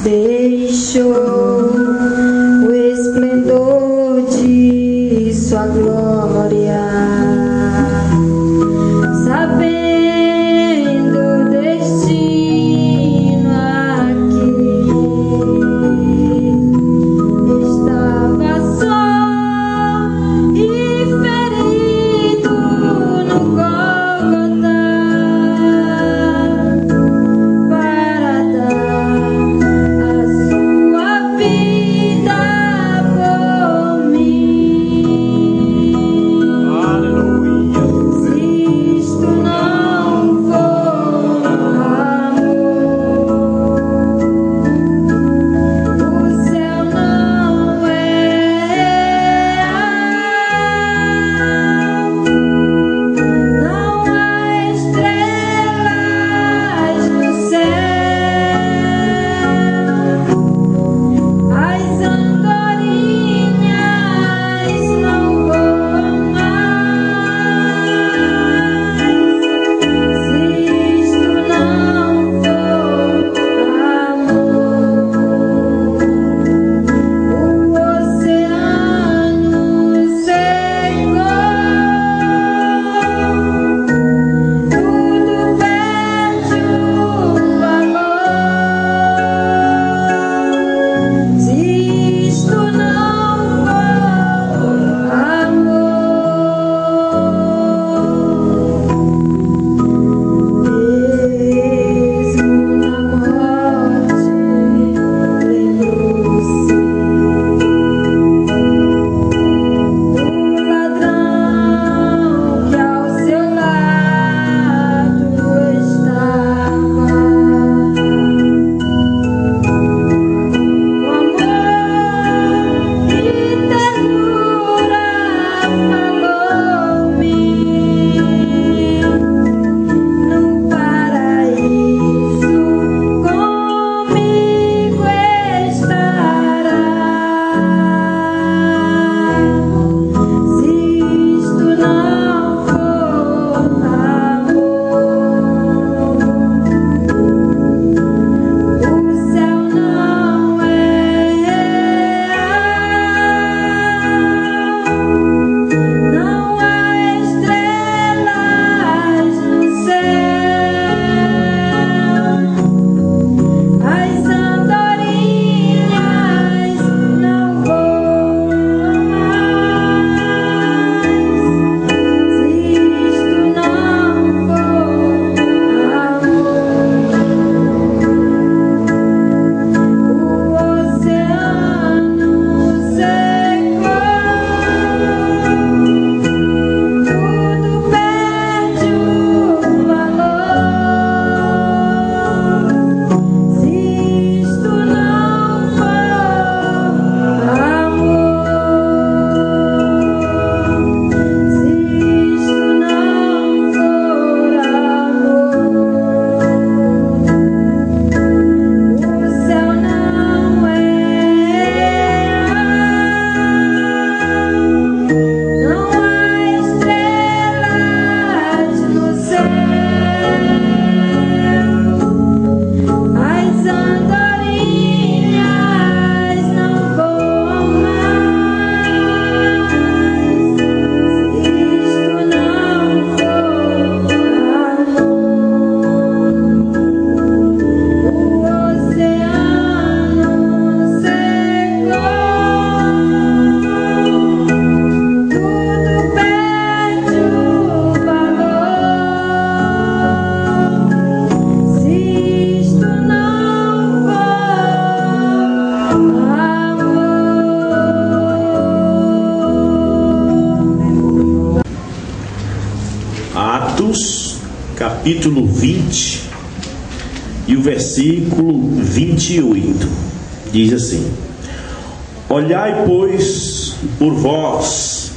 deixou o esplendor de sua glória, sabendo o destino aqui, estava só e ferido no Gólgota, para dar a sua vida por mim. Aleluia. Se isto não for amor, o céu não é real. Não há estrelas no céu, as andorinhas não voam mais. Se isto não for amor, o oceano secou, tudo perde o valor. Se isto não for amor, mesmo na morte lembrou-se do ladrão que ao seu lado estava. Com amor e ternura falou-me, no paraíso comigo estará. Se isto não for amor, o céu não é real. Não há estrelas no céu, as andorinhas não voam mais. Se isto não for amor, o oceano secou, tudo perde o valor. Se isto não for amor, se isto não for amor, o céu não é real. Não há estrelas no céu, as andorinhas não voam mais. Se isto não for amor, o oceano secou, tudo perde o valor. Se isto não for amor. Atos, capítulo 20 e o versículo 28 diz assim: olhai, pois, por vós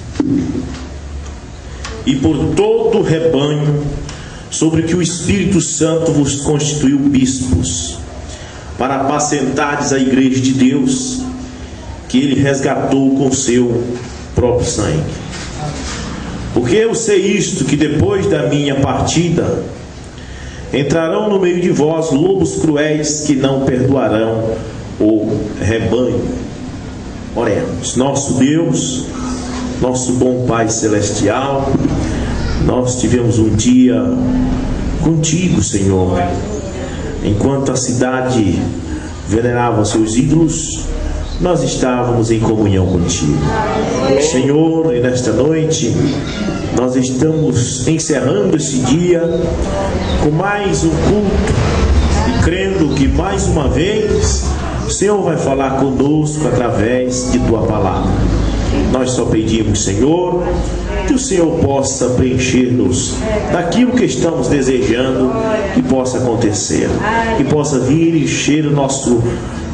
e por todo o rebanho sobre que o Espírito Santo vos constituiu bispos, para apacentardes a igreja de Deus, que ele resgatou com seu próprio sangue. Porque eu sei isto, que depois da minha partida entrarão no meio de vós lobos cruéis que não perdoarão o rebanho. Oremos. Nosso Deus, nosso bom Pai Celestial, nós tivemos um dia contigo, Senhor. Enquanto a cidade venerava seus ídolos, nós estávamos em comunhão contigo, Senhor. E nesta noite nós estamos encerrando esse dia com mais um culto e crendo que mais uma vez o Senhor vai falar conosco através de tua palavra. Nós só pedimos, Senhor, que o Senhor possa preencher-nos daquilo que estamos desejando que possa acontecer, que possa vir encher o nosso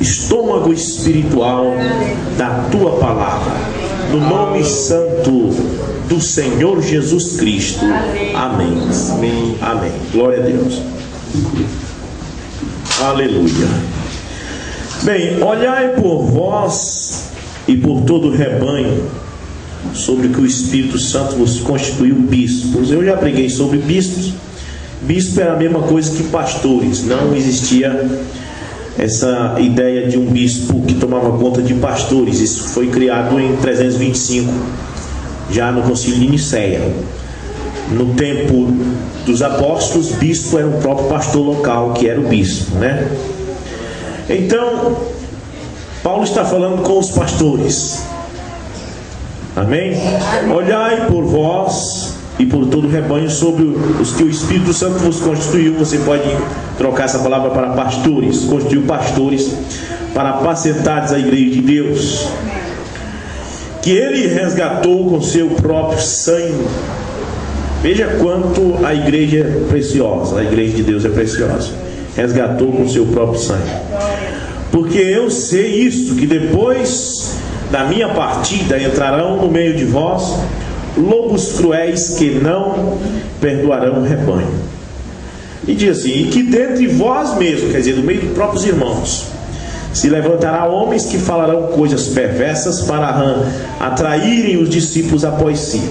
estômago espiritual da tua palavra, no nome santo do Senhor Jesus Cristo. Amém. Amém. Glória a Deus. Aleluia. Bem, olhai por vós e por todo o rebanho, sobre que o Espírito Santo vos constituiu bispos. Eu já preguei sobre bispos. Bispo era a mesma coisa que pastores. Não existia essa ideia de um bispo que tomava conta de pastores. Isso foi criado em 325, já no concílio de Nicéia. No tempo dos apóstolos, bispo era o próprio pastor local, que era o bispo, né? Então, Paulo está falando com os pastores. Amém? Olhai por vós e por todo o rebanho, sobre os que o Espírito Santo vos constituiu. Você pode trocar essa palavra para pastores. Constituiu pastores para apacentar a igreja de Deus, que ele resgatou com seu próprio sangue. Veja quanto a igreja é preciosa. A igreja de Deus é preciosa. Resgatou com seu próprio sangue. Porque eu sei isso, que depois da minha partida entrarão no meio de vós lobos cruéis que não perdoarão o rebanho. E diz assim: e que dentre vós mesmos, quer dizer, do meio dos próprios irmãos, se levantará homens que falarão coisas perversas para atraírem os discípulos após si.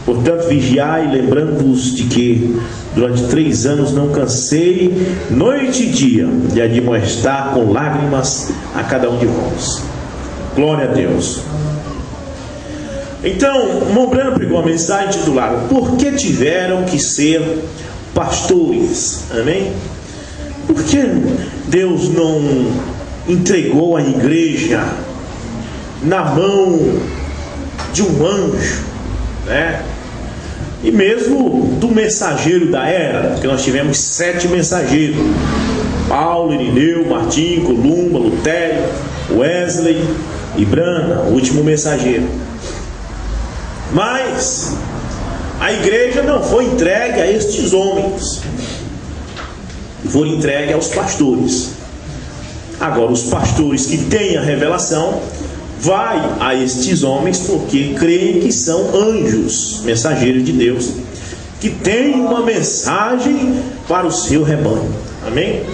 Portanto, vigiai, lembrando-vos de que durante 3 anos não cansei, noite e dia, de admoestar com lágrimas a cada um de vós. Glória a Deus. Então, Mombrano pregou uma mensagem intitulada: por que tiveram que ser pastores? Amém? Por que Deus não entregou a igreja na mão de um anjo, né? E mesmo do mensageiro da era, porque nós tivemos 7 mensageiros: Paulo, Irineu, Martim, Columba, Lutério, Wesley e Brana, o último mensageiro. Mas a igreja não foi entregue a estes homens, foi entregue aos pastores. Agora, os pastores que têm a revelação vai a estes homens porque creem que são anjos, mensageiros de Deus, que têm uma mensagem para o seu rebanho. Amém?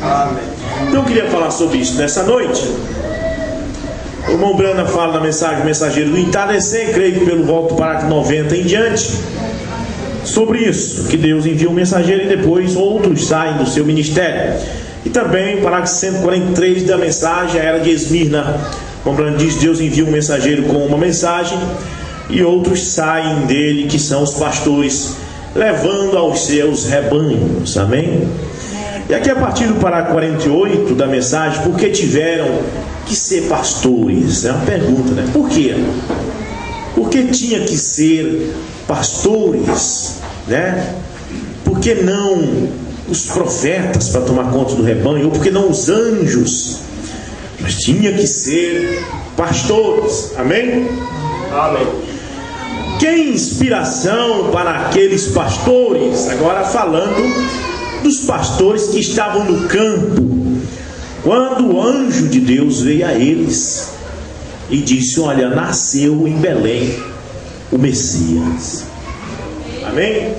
Amém. Então eu queria falar sobre isso nessa noite. O irmão Brana fala na mensagem, mensageiro do entardecer, creio que pelo volta do parágrafo 90 em diante, sobre isso, que Deus envia um mensageiro e depois outros saem do seu ministério. E também o parágrafo 143 da mensagem, a era de Esmirna, o Brana diz: Deus envia um mensageiro com uma mensagem e outros saem dele, que são os pastores, levando aos seus rebanhos. Amém? E aqui a partir do parágrafo 48 da mensagem, por que tiveram que ser pastores? É uma pergunta, né? Por quê? Por que tinha que ser pastores, né? Por que não os profetas para tomar conta do rebanho? Ou por que não os anjos? Mas tinha que ser pastores. Amém? Amém. Que inspiração para aqueles pastores, agora falando dos pastores que estavam no campo, quando o anjo de Deus veio a eles e disse: olha, nasceu em Belém o Messias. Amém?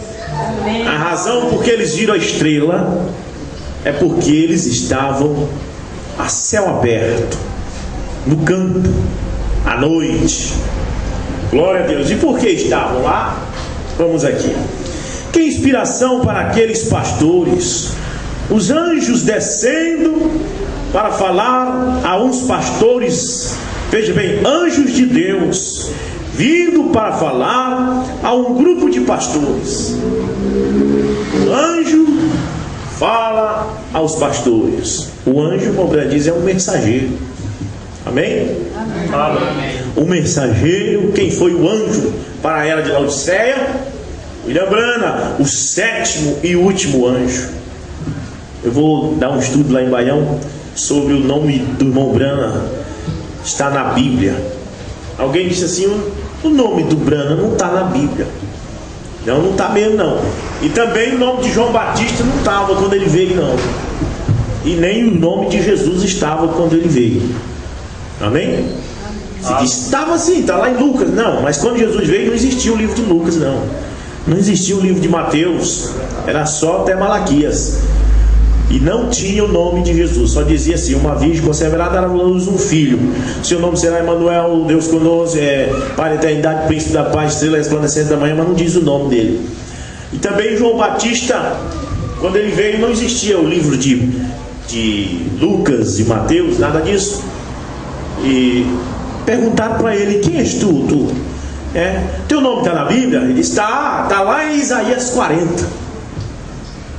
Amém. A razão por que eles viram a estrela é porque eles estavam a céu aberto, no campo, à noite. Glória a Deus. E por que estavam lá? Vamos aqui. Que inspiração para aqueles pastores! Os anjos descendo para falar a uns pastores, veja bem, anjos de Deus, vindo para falar a um grupo de pastores. O anjo fala aos pastores. O anjo, como já diz, é um mensageiro. Amém? Amém. O mensageiro, quem foi o anjo para a era de Laodiceia? William Branham, o sétimo e último anjo. Eu vou dar um estudo lá em Baião sobre o nome do irmão Branham. Está na Bíblia. Alguém disse assim: o nome do Branham não está na Bíblia. Não está mesmo não. E também o nome de João Batista não estava quando ele veio, não. E nem o nome de Jesus estava quando ele veio. Amém? Se diz, estava assim, está lá em Lucas. Não, mas quando Jesus veio não existia o livro de Lucas, não. Não existia o livro de Mateus. Era só até Malaquias. E não tinha o nome de Jesus. Só dizia assim: uma virgem conceberá, dará à luz um filho. Seu nome será Emanuel, Deus conosco, para a eternidade, príncipe da paz, estrela resplandecente da manhã. Mas não diz o nome dele. E também João Batista, quando ele veio, não existia o livro de Lucas e Mateus, nada disso. E perguntaram para ele: quem és tu? Teu nome está na Bíblia? Ele disse: está lá em Isaías 40.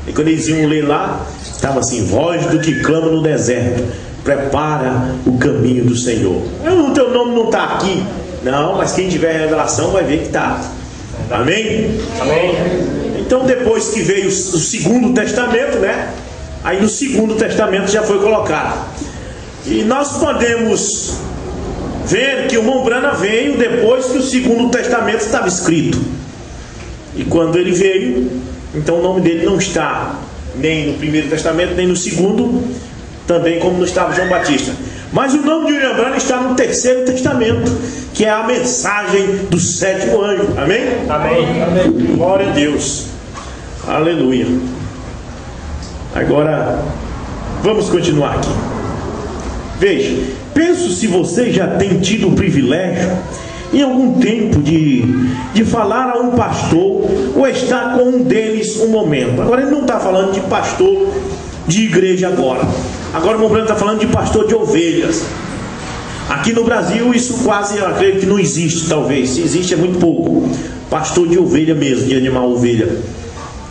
E quando eles iam ler lá, estava assim: voz do que clama no deserto, prepara o caminho do Senhor. O teu nome não está aqui. Não, mas quem tiver revelação vai ver que está. Amém? Amém. Então, depois que veio o Segundo Testamento, né? Aí no Segundo Testamento já foi colocado. E nós podemos ver que o irmão Branham veio depois que o Segundo Testamento estava escrito. E quando ele veio, então o nome dele não está nem no Primeiro Testamento, nem no Segundo, também como não estava João Batista. Mas o nome de William Branham está no Terceiro Testamento, que é a mensagem do sétimo anjo. Amém? Amém. Amém. Glória a Deus. Aleluia. Agora, vamos continuar aqui. Veja, penso se você já tem tido o privilégio em algum tempo de falar a um pastor ou estar com um deles um momento. Agora ele não está falando de pastor de igreja agora. Agora o irmão Branham está falando de pastor de ovelhas. Aqui no Brasil isso quase, eu acredito que não existe, talvez. Se existe é muito pouco. Pastor de ovelha mesmo, de animal ovelha.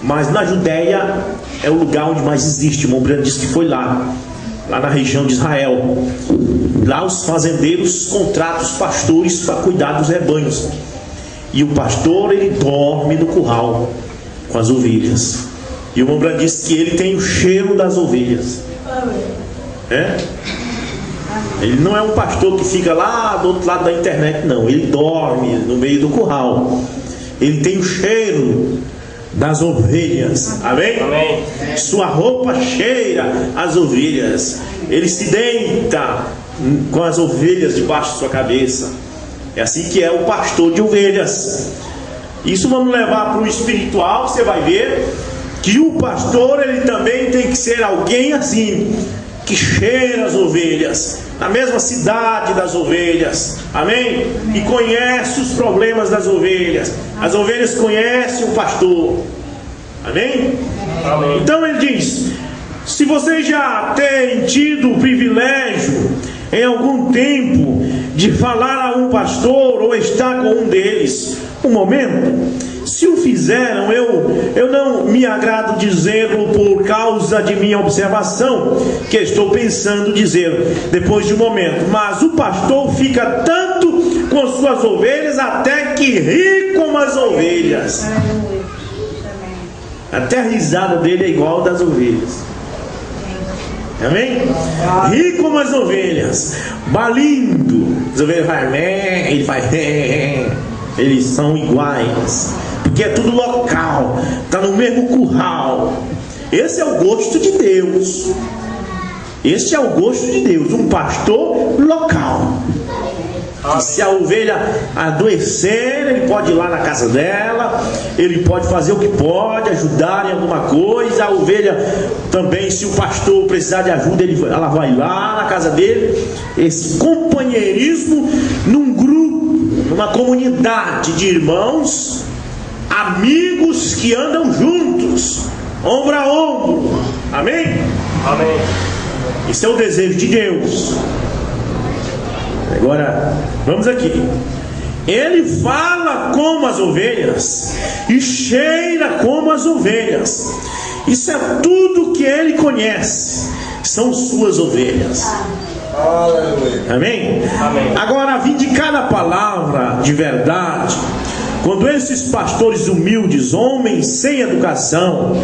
Mas na Judéia é o lugar onde mais existe. O irmão Branham disse que foi lá na região de Israel. Lá os fazendeiros contratam os pastores para cuidar dos rebanhos. E o pastor, ele dorme no curral com as ovelhas. E o irmão Branham disse que ele tem o cheiro das ovelhas. Ele não é um pastor que fica lá do outro lado da internet, não. Ele dorme no meio do curral. Ele tem o cheiro das ovelhas. Amém? Amém. Sua roupa cheira as ovelhas. Ele se deita com as ovelhas debaixo de sua cabeça. É assim que é o pastor de ovelhas. Isso vamos levar para o espiritual. Você vai ver que o pastor, ele também tem que ser alguém assim, que cheira as ovelhas, na mesma cidade das ovelhas. Amém? E conhece os problemas das ovelhas. As ovelhas conhecem o pastor. Amém? Amém. Então ele diz: se você já tem tido o privilégio em algum tempo de falar a um pastor ou estar com um deles um momento, se o fizeram, eu não me agrado dizê-lo por causa de minha observação, que estou pensando dizer depois de um momento, mas o pastor fica tanto com suas ovelhas até que ri como as ovelhas. Até a risada dele é igual das ovelhas. Amém? Ri como as ovelhas, balindo. As ovelhas fazem mé, ele faz mé. Eles são iguais, porque é tudo local, está no mesmo curral. Esse é o gosto de Deus. Este é o gosto de Deus, um pastor local. E se a ovelha adoecer, ele pode ir lá na casa dela, ele pode fazer o que pode, ajudar em alguma coisa. A ovelha também, se o pastor precisar de ajuda, ela vai lá na casa dele. Esse companheirismo num grupo, numa comunidade de irmãos, amigos que andam juntos, ombro a ombro. Amém? Amém. Esse é o desejo de Deus. Agora, vamos aqui. Ele fala como as ovelhas e cheira como as ovelhas. Isso é tudo que ele conhece. São suas ovelhas. Amém? Amém. Agora, vinde cada palavra de verdade. Quando esses pastores humildes, homens sem educação,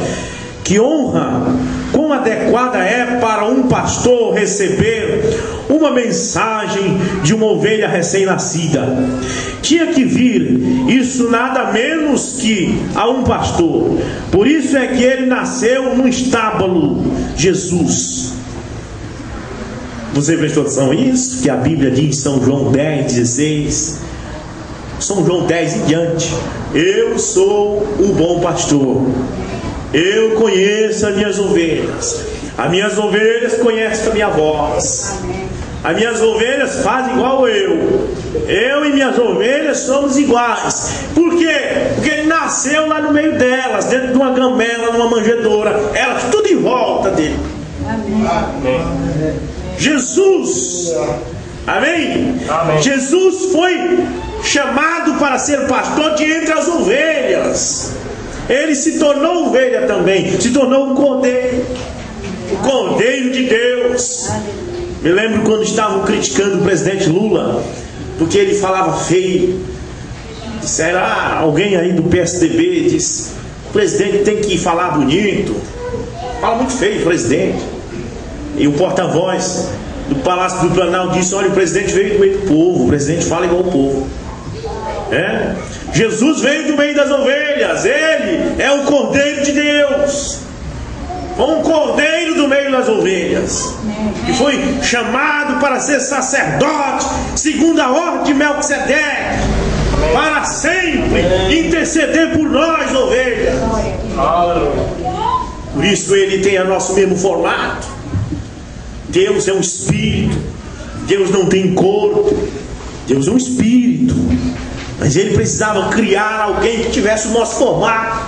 que honra quão adequada é para um pastor receber uma mensagem de uma ovelha recém-nascida. Tinha que vir isso nada menos que a um pastor. Por isso é que ele nasceu num estábulo, Jesus. Você prestou atenção nisso? Que a Bíblia diz em São João 10,16. São João 10 em diante. Eu sou o bom pastor. Eu conheço as minhas ovelhas. As minhas ovelhas conhecem a minha voz. As minhas ovelhas fazem igual eu. Eu e minhas ovelhas somos iguais. Por quê? Porque ele nasceu lá no meio delas, dentro de uma gamela, numa manjedoura. Elas tudo em volta dele. Amém. Jesus, amém? Amém. Jesus foi chamado para ser pastor de entre as ovelhas. Ele se tornou ovelha também, se tornou um cordeiro, o cordeiro de Deus. Me lembro quando estavam criticando o presidente Lula, porque ele falava feio. Disseram, alguém aí do PSDB disse, o presidente tem que falar bonito. Fala muito feio o presidente. E o porta-voz do Palácio do Planalto disse, olha, o presidente veio do meio do povo, o presidente fala igual o povo. Jesus veio do meio das ovelhas. Ele é o Cordeiro de Deus, um cordeiro do meio das ovelhas, que foi chamado para ser sacerdote segundo a ordem de Melquisedeque, para sempre interceder por nós, ovelhas. Por isso ele tem o nosso mesmo formato. Deus é um espírito. Deus não tem corpo. Deus é um espírito. Mas ele precisava criar alguém que tivesse o nosso formato,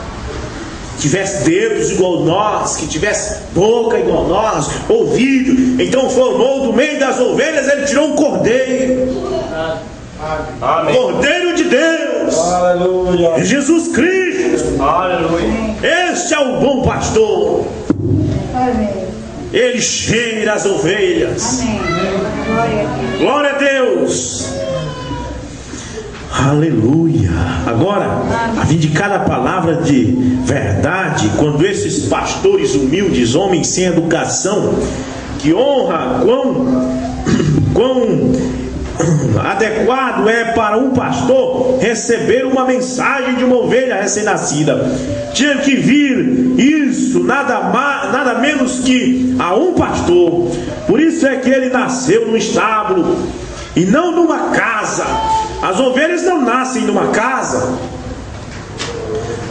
que tivesse dedos igual nós, que tivesse boca igual nós, ouvido. Então formou do meio das ovelhas, ele tirou um cordeiro. Amém. Cordeiro de Deus. Aleluia. Jesus Cristo. Aleluia. Este é o bom pastor. Amém. Ele cheira as ovelhas. Amém. Glória a Deus. Glória a Deus. Aleluia. Agora, a vir de cada palavra de verdade, quando esses pastores humildes, homens sem educação, que honra quão adequado é para um pastor receber uma mensagem de uma ovelha recém-nascida. Tinha que vir isso nada menos que a um pastor. Por isso é que ele nasceu no estábulo e não numa casa. As ovelhas não nascem numa casa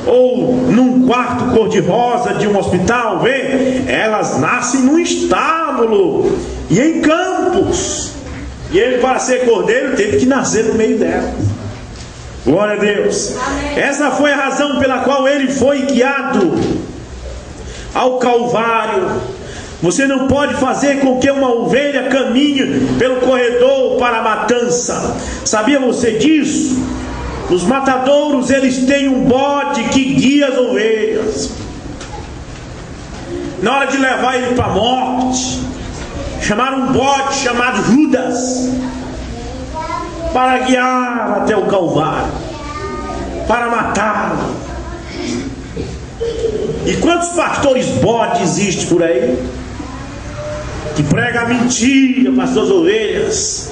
ou num quarto cor-de-rosa de um hospital, vê? Elas nascem num estábulo e em campos. E ele, para ser cordeiro, teve que nascer no meio delas. Glória a Deus. Amém. Essa foi a razão pela qual ele foi guiado ao Calvário. Você não pode fazer com que uma ovelha caminhe pelo corredor para a matança. Sabia você disso? Os matadouros, eles têm um bode que guia as ovelhas. Na hora de levar ele para a morte, chamaram um bode chamado Judas para guiar até o Calvário, para matá-lo. E quantos pastores bodes existem por aí, que prega a mentira para as suas ovelhas,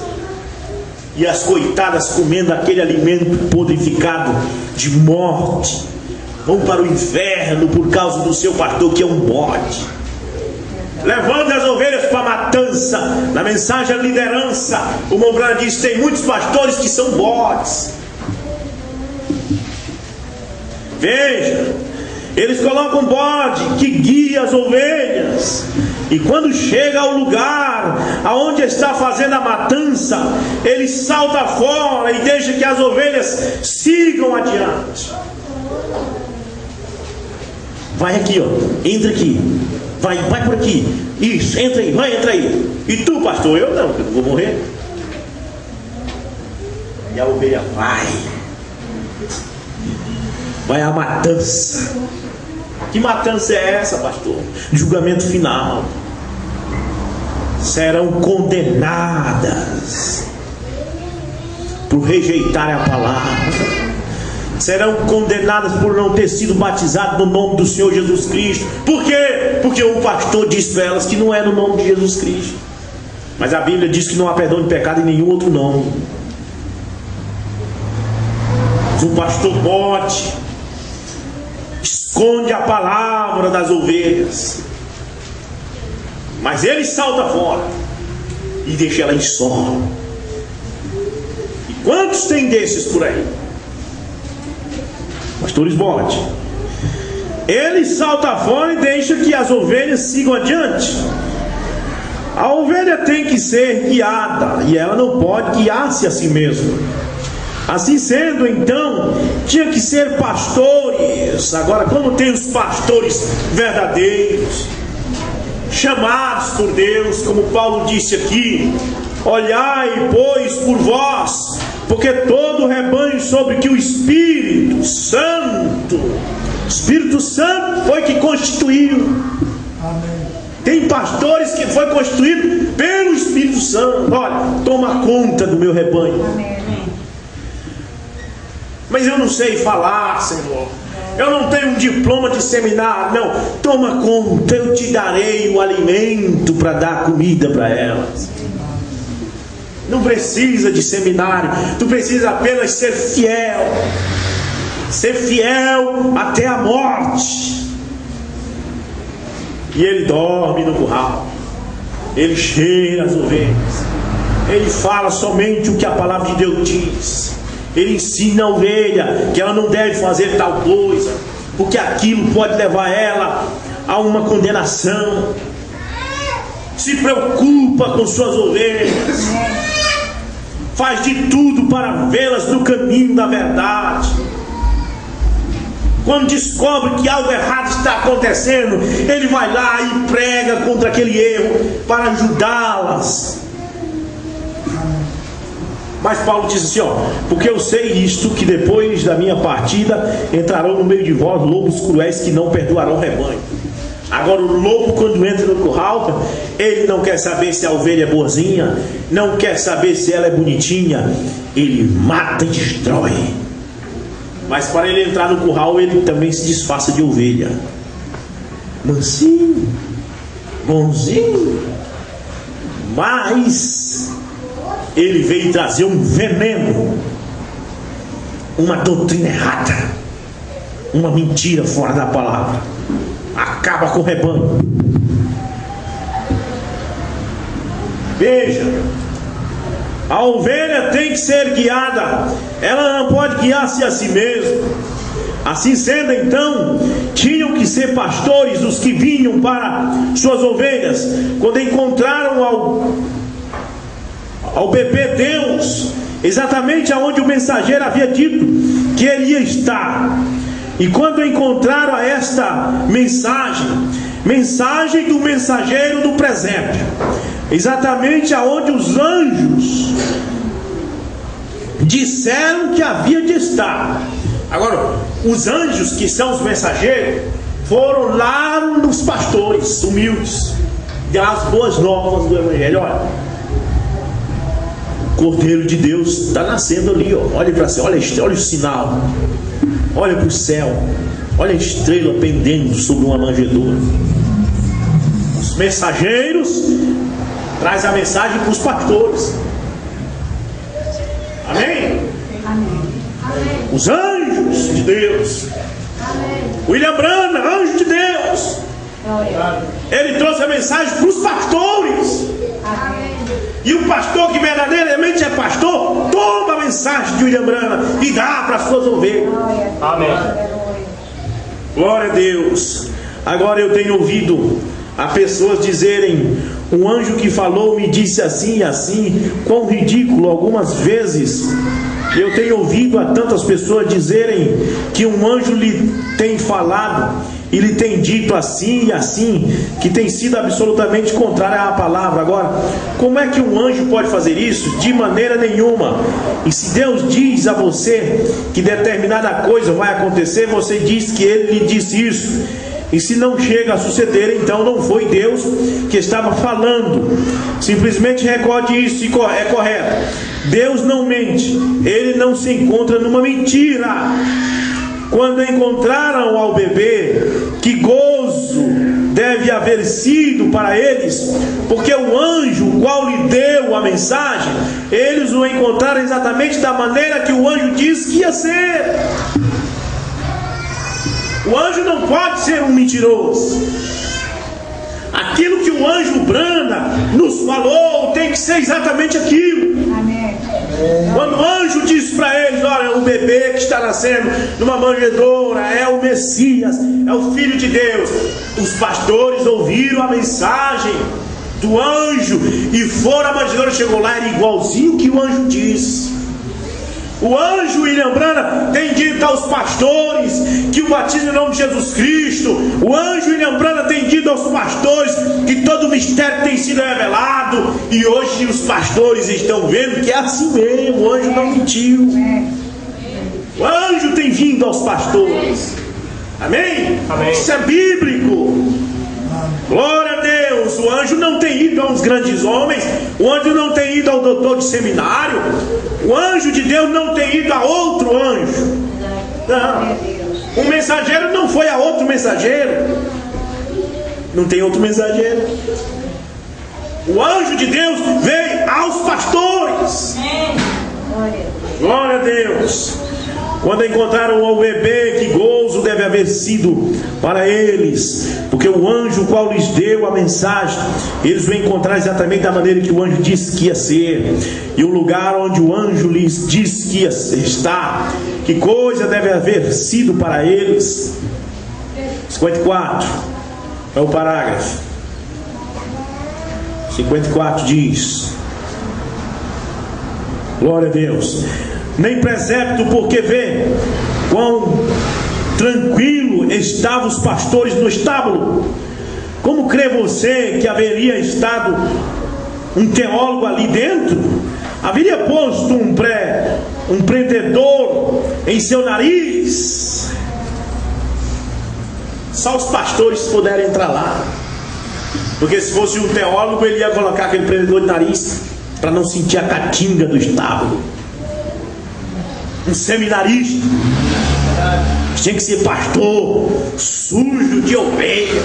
e as coitadas comendo aquele alimento podrificado de morte, vão para o inferno por causa do seu pastor que é um bode, levando as ovelhas para a matança. Na mensagem à liderança, o Mombrana diz: tem muitos pastores que são bodes. Veja, eles colocam um bode que guia as ovelhas, e quando chega ao lugar aonde está fazendo a matança, ele salta fora e deixa que as ovelhas sigam adiante. Vai aqui, ó. Entra aqui. Vai por aqui. Isso, entra aí. E tu, pastor? Eu não vou morrer. E a ovelha vai à matança. Que matança é essa, pastor? Julgamento final. Serão condenadas por rejeitarem a palavra. Serão condenadas por não ter sido batizadas no nome do Senhor Jesus Cristo. Por quê? Porque o pastor disse para elas que não é no nome de Jesus Cristo. Mas a Bíblia diz que não há perdão de pecado em nenhum outro nome. Se o pastor bote, esconde a palavra das ovelhas, mas ele salta fora e deixa ela em solo. E quantos tem desses por aí? Pastores bote. Ele salta fora e deixa que as ovelhas sigam adiante. A ovelha tem que ser guiada, e ela não pode guiar-se a si mesma. Assim sendo, então, tinha que ser pastores. Agora, como tem os pastores verdadeiros, chamados por Deus, como Paulo disse aqui: olhai, pois, por vós, porque todo o rebanho sobre que o Espírito Santo foi que constituiu. Amém. Tem pastores que foi constituído pelo Espírito Santo. Olha, toma conta do meu rebanho. Amém. Mas eu não sei falar, Senhor. Eu não tenho um diploma de seminário. Não, toma conta, eu te darei o alimento para dar comida para elas. Não precisa de seminário. Tu precisa apenas ser fiel. Ser fiel até a morte. E ele dorme no curral. Ele cheira as ovelhas. Ele fala somente o que a palavra de Deus diz. Ele ensina a ovelha que ela não deve fazer tal coisa, porque aquilo pode levar ela a uma condenação. Se preocupa com suas ovelhas. Faz de tudo para vê-las no caminho da verdade. Quando descobre que algo errado está acontecendo, ele vai lá e prega contra aquele erro para ajudá-las. Mas Paulo diz assim, ó: porque eu sei isto, que depois da minha partida entrarão no meio de vós lobos cruéis que não perdoarão o rebanho. Agora o lobo, quando entra no curral, ele não quer saber se a ovelha é boazinha, não quer saber se ela é bonitinha, ele mata e destrói. Mas para ele entrar no curral, ele também se disfarça de ovelha. Mansinho, bonzinho, mas ele veio trazer um veneno, uma doutrina errada, uma mentira fora da palavra. Acaba com o rebanho. Veja, a ovelha tem que ser guiada, ela não pode guiar-se a si mesma. Assim sendo, então, tinham que ser pastores os que vinham para suas ovelhas. Quando encontraram ao bebê Deus, exatamente aonde o mensageiro havia dito que ele ia estar, e quando encontraram esta mensagem do mensageiro do presépio, exatamente aonde os anjos disseram que havia de estar. Agora, os anjos, que são os mensageiros, foram lá nos pastores humildes, das boas novas do Evangelho. Olha, o Cordeiro de Deus está nascendo ali, ó. Olha para cima, olha o sinal, olha para o céu, olha a estrela pendendo sobre uma manjedoura. Os mensageiros trazem a mensagem para os pastores. Amém? Amém. Os anjos de Deus. Amém. William Branham, anjo de Deus, Glória. ele trouxe a mensagem para os pastores. Amém. E o pastor que verdadeiramente é pastor, toma a mensagem de William Branham e dá para as suas ovelhas. Glória. Amém. Glória a Deus. Agora eu tenho ouvido a pessoas dizerem: um anjo que falou me disse assim e assim. Quão ridículo! Algumas vezes Eu tenho ouvido a tantas pessoas dizerem que um anjo lhe tem falado e lhe tem dito assim e assim, que tem sido absolutamente contrária à palavra. Agora, como é que um anjo pode fazer isso? De maneira nenhuma. E se Deus diz a você que determinada coisa vai acontecer, você diz que Ele lhe disse isso. E se não chega a suceder, então não foi Deus que estava falando. Simplesmente recorde isso e é correto. Deus não mente, Ele não se encontra numa mentira. Quando encontraram ao bebê, que gozo deve haver sido para eles, porque o anjo, o qual lhe deu a mensagem, eles o encontraram exatamente da maneira que o anjo disse que ia ser. O anjo não pode ser um mentiroso. Aquilo que o anjo branda nos falou tem que ser exatamente aquilo. Amém. Quando o anjo disse para eles: olha, o bebê que está nascendo numa manjedoura é o Messias, é o Filho de Deus, os pastores ouviram a mensagem do anjo e foram à manjedoura. Chegou lá, era igualzinho que o anjo disse. O anjo William Branham tem dito aos pastores que o batismo em nome de Jesus Cristo. O anjo William Branham tem dito aos pastores que todo o mistério tem sido revelado. E hoje os pastores estão vendo que é assim mesmo. O anjo não mentiu. O anjo tem vindo aos pastores. Amém? Amém. Isso é bíblico. Glória a Deus. O anjo não tem ido a uns grandes homens. O anjo não tem ido ao doutor de seminário. O anjo de Deus não tem ido a outro anjo. Não. O mensageiro não foi a outro mensageiro. Não tem outro mensageiro. O anjo de Deus veio aos pastores. Glória a Deus. Quando encontraram o bebê, que gozo deve haver sido para eles, porque o anjo qual lhes deu a mensagem, eles o encontraram exatamente da maneira que o anjo disse que ia ser, e o lugar onde o anjo lhes disse que ia estar, que coisa deve haver sido para eles. 54 é o parágrafo. 54 diz: glória a Deus. Nem presépio, porque vê quão tranquilo estavam os pastores no estábulo. Como crê você que haveria estado um teólogo ali dentro? Haveria posto um prendedor em seu nariz? Só os pastores puderam entrar lá, porque se fosse um teólogo, ele ia colocar aquele prendedor de nariz para não sentir a catinga do estábulo. Um seminarista tinha que ser pastor sujo de ovelha,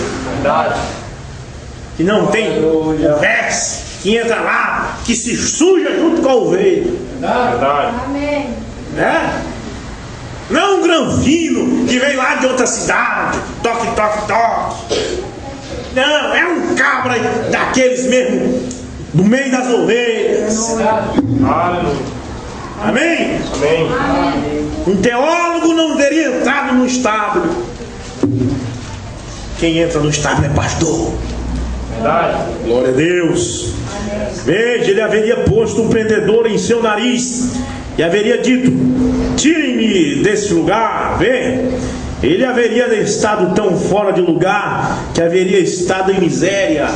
que não tem conversa, que entra lá, que se suja junto com a ovelha. Amém. Né? Não um granfino que vem lá de outra cidade, toque, toque, toque. Não, é um cabra daqueles mesmo, do meio das ovelhas. Aleluia. Amém? Amém. Um teólogo não teria entrado no estábulo. Quem entra no estábulo é pastor. Verdade. Glória a Deus. Veja, ele haveria posto um prendedor em seu nariz e haveria dito: tirem-me desse lugar. Vê, ele haveria estado tão fora de lugar que haveria estado em miséria.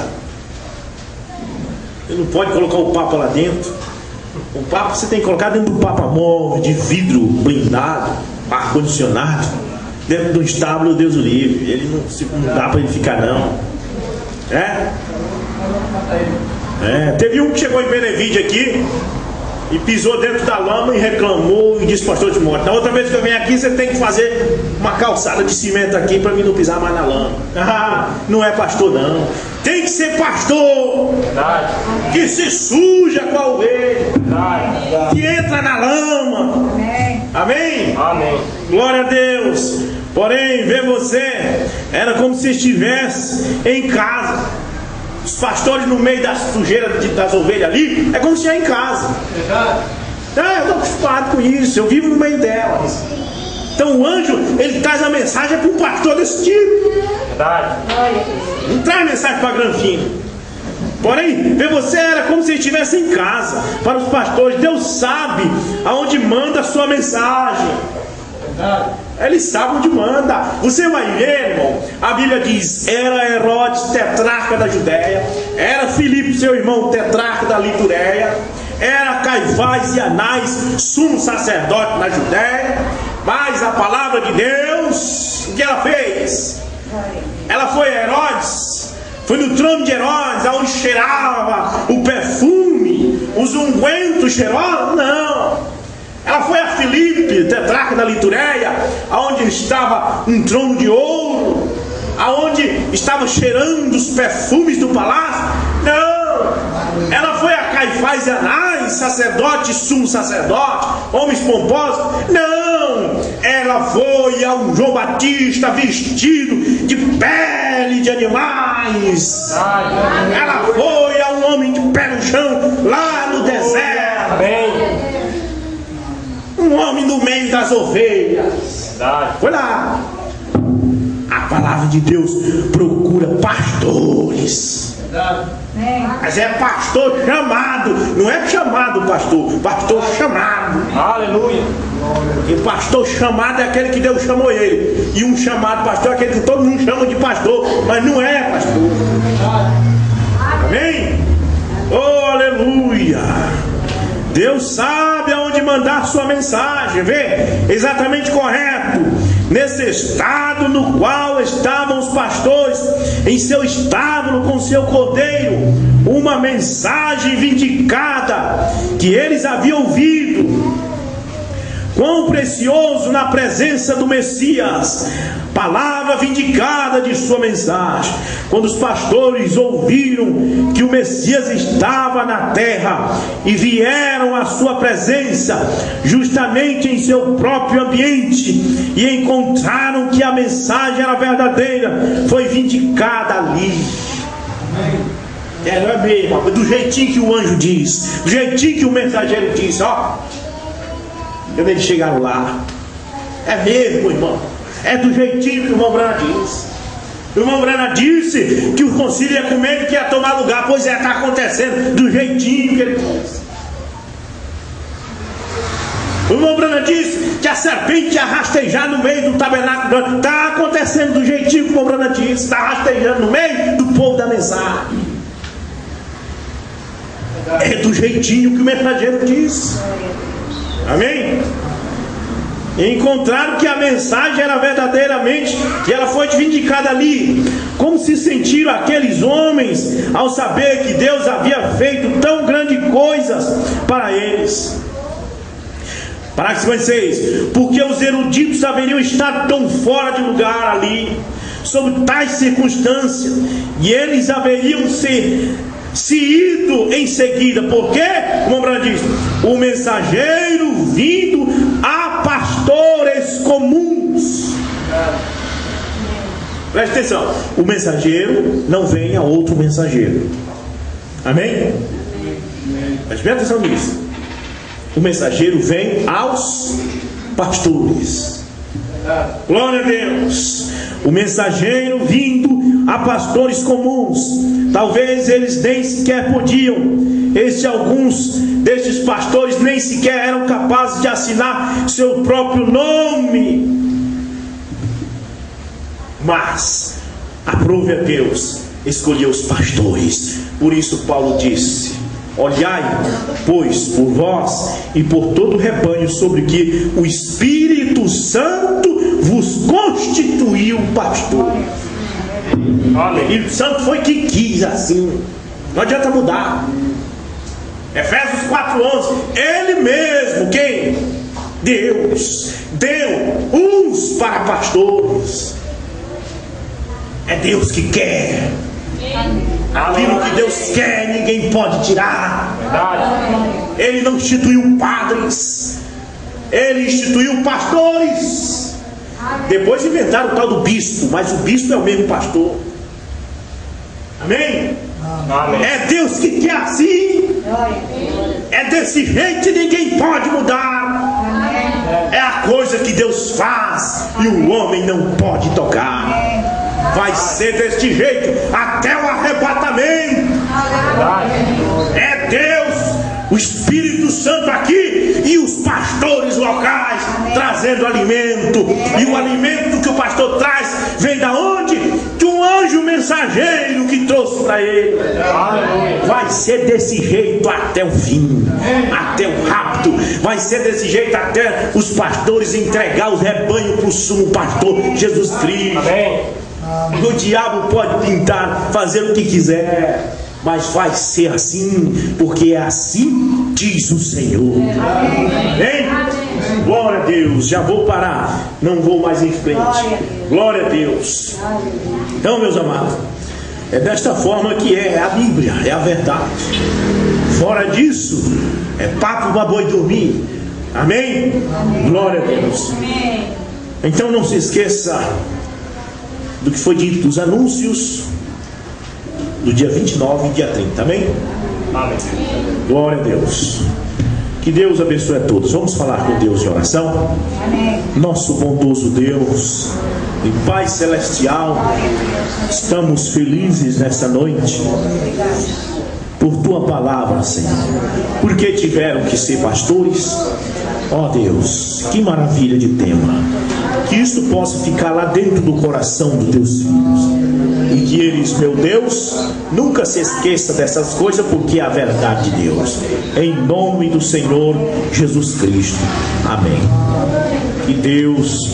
Ele não pode colocar o Papa lá dentro. O Papa você tem que colocar dentro do Papa móvel, de vidro blindado, ar-condicionado. Dentro do estábulo, Deus o livre. Ele não dá para ele ficar, não. Teve um que chegou em Benevide aqui e pisou dentro da lama e reclamou e disse: pastor Timóteo, na outra vez que eu venho aqui, você tem que fazer uma calçada de cimento aqui para mim não pisar mais na lama. Não é pastor, não. Tem que ser pastor. Verdade. Que se suja com a ovelha, Verdade. que entra na lama. Amém? Amém. Glória a Deus. Porém, vê você, era como se estivesse em casa. Os pastores no meio da sujeira das ovelhas ali, é como se estivesse em casa. Verdade. Eu estou acostumado com isso, eu vivo no meio delas. Então o anjo, ele traz a mensagem para um pastor desse tipo. Verdade. Não traz mensagem para granfino. Porém, vê você, era como se ele estivesse Começa em casa, para os pastores. Deus sabe aonde manda a sua mensagem. Ele sabe onde manda. Você vai ver, irmão, a Bíblia diz: era Herodes tetrarca da Judéia, era Filipe seu irmão tetrarca da Litureia, era Caifás e Anás sumo sacerdote na Judéia. Mas a palavra de Deus, o que ela fez? Ela foi a Herodes, foi no trono de Herodes, aonde cheirava o perfume, os ungüentos cheirosos. Não. Ela foi a Filipe, tetrarca da Litureia, aonde estava um trono de ouro, aonde estava cheirando os perfumes do palácio. Não. Ela foi a Caifás e Anás, sacerdote, sumo sacerdote, homens pomposos. Não. Ela foi a um João Batista vestido de pele de animais. Ela foi a um homem de pé no chão lá no deserto. Amém. Um homem no meio das ovelhas. Foi lá. A palavra de Deus procura pastores. Mas é pastor chamado. Não é chamado pastor. Pastor chamado. Aleluia. E pastor chamado é aquele que Deus chamou ele. E um chamado pastor é aquele que todo mundo chama de pastor, mas não é pastor. Amém? Oh, aleluia. Deus sabe aonde mandar sua mensagem. Vê? Exatamente correto. Nesse estado no qual estavam os pastores, em seu estábulo com seu cordeiro, uma mensagem vindicada que eles haviam ouvido. Quão precioso na presença do Messias, palavra vindicada de sua mensagem. Quando os pastores ouviram que o Messias estava na terra e vieram à sua presença, justamente em seu próprio ambiente, e encontraram que a mensagem era verdadeira, foi vindicada ali. É, não é mesmo, do jeitinho que o anjo diz, do jeitinho que o mensageiro diz, ó. Quando eles chegaram lá, é mesmo, irmão, é do jeitinho que o irmão Brana disse. O irmão Brana disse que o concílio ia comer e que ia tomar lugar. Pois é, está acontecendo do jeitinho que ele disse. O irmão Brana disse que a serpente ia rastejar no meio do tabernáculo. Está acontecendo do jeitinho que o irmão Brana disse. Está rastejando no meio do povo da mensagem. É do jeitinho que o mensageiro disse. Amém? Encontraram que a mensagem era verdadeiramente, e ela foi vindicada ali. Como se sentiram aqueles homens ao saber que Deus havia feito tão grandes coisas para eles? Parágrafo 56. Porque os eruditos haveriam estado tão fora de lugar ali, sob tais circunstâncias, e eles haveriam se ido em seguida. Por quê? Como Brana diz, o mensageiro vindo a pastores comuns. Preste atenção, o mensageiro não vem a outro mensageiro. Amém? Preste atenção nisso. O mensageiro vem aos pastores. Glória a Deus. O mensageiro vindo a pastores comuns. Talvez eles nem sequer podiam. Alguns destes pastores nem sequer eram capazes de assinar seu próprio nome. Mas aprove a Deus escolher os pastores. Por isso Paulo disse: olhai, pois, por vós e por todo o rebanho sobre que o Espírito Santo vos constituiu pastor. O Espírito Santo foi que quis assim. Não adianta mudar. Efésios 4:11. Ele mesmo, quem? Deus deu uns para pastores. É Deus que quer. Aquilo que Deus quer, ninguém pode tirar. Ele não instituiu padres, ele instituiu pastores. Depois inventaram o tal do bispo, mas o bispo é o mesmo pastor. Amém? Amém. É Deus que quer assim. É desse jeito e ninguém pode mudar. É a coisa que Deus faz e o homem não pode tocar. Vai ser deste jeito até o arrebatamento. É Deus o Espírito Santo aqui e os pastores locais trazendo alimento. E o alimento que o pastor traz vem da onde? De um anjo mensageiro que trouxe para ele. Vai ser desse jeito até o fim, até o rapto. Vai ser desse jeito até os pastores entregar os rebanhos para o sumo pastor Jesus Cristo. O diabo pode pintar, fazer o que quiser, mas vai ser assim, porque é assim diz o Senhor. Amém? Glória a Deus. Já vou parar, não vou mais em frente. Glória a Deus. Então, meus amados, é desta forma que é a Bíblia, é a verdade. Fora disso, é papo para boi dormir. Amém? Glória a Deus. Então não se esqueça do que foi dito dos anúncios do dia 29 e dia 30, amém? Amém. Glória a Deus. Que Deus abençoe a todos. Vamos falar com Deus em oração. Amém. Nosso bondoso Deus e Pai Celestial, estamos felizes nessa noite por Tua palavra, Senhor, porque tiveram que ser pastores. Ó Deus, que maravilha de tema. Que isto possa ficar lá dentro do coração dos Teus filhos, e que eles, meu Deus, nunca se esqueça dessas coisas, porque é a verdade de Deus. Em nome do Senhor Jesus Cristo. Amém. Que Deus